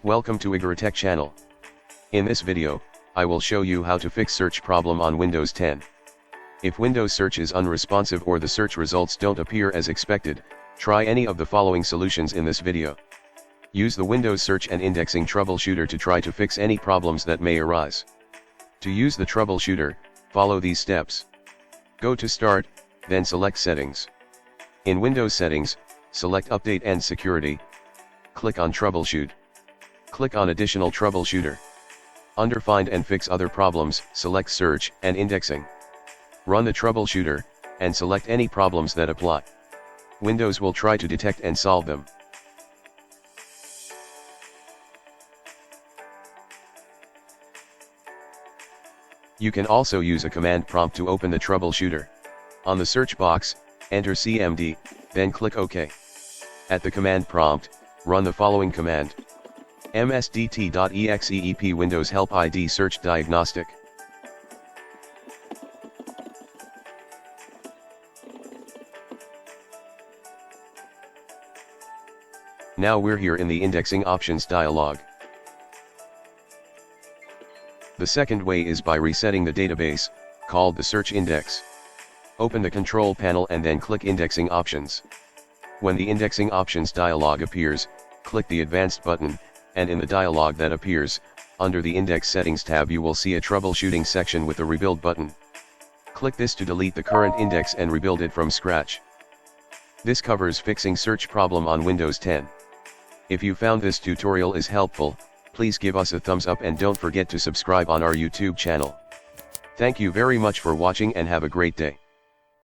Welcome to IgoroTech channel. In this video, I will show you how to fix search problem on Windows 10. If Windows search is unresponsive or the search results don't appear as expected, try any of the following solutions in this video. Use the Windows search and indexing troubleshooter to try to fix any problems that may arise. To use the troubleshooter, follow these steps. Go to Start, then select Settings. In Windows Settings, select Update and Security. Click on Troubleshoot. Click on Additional Troubleshooter. Under Find and Fix Other Problems, select Search and Indexing. Run the troubleshooter, and select any problems that apply. Windows will try to detect and solve them. You can also use a command prompt to open the troubleshooter. On the search box, enter CMD, then click OK. At the command prompt, run the following command. msdt.exeep Windows Help ID Search Diagnostic. Now we're here in the Indexing Options dialog. The second way is by resetting the database, called the search index. Open the control panel and then click Indexing Options. When the Indexing Options dialog appears, click the Advanced button, and in the dialog that appears, under the Index Settings tab you will see a troubleshooting section with a Rebuild button. Click this to delete the current index and rebuild it from scratch. This covers fixing search problem on Windows 10. If you found this tutorial is helpful, please give us a thumbs up and don't forget to subscribe on our YouTube channel. Thank you very much for watching and have a great day.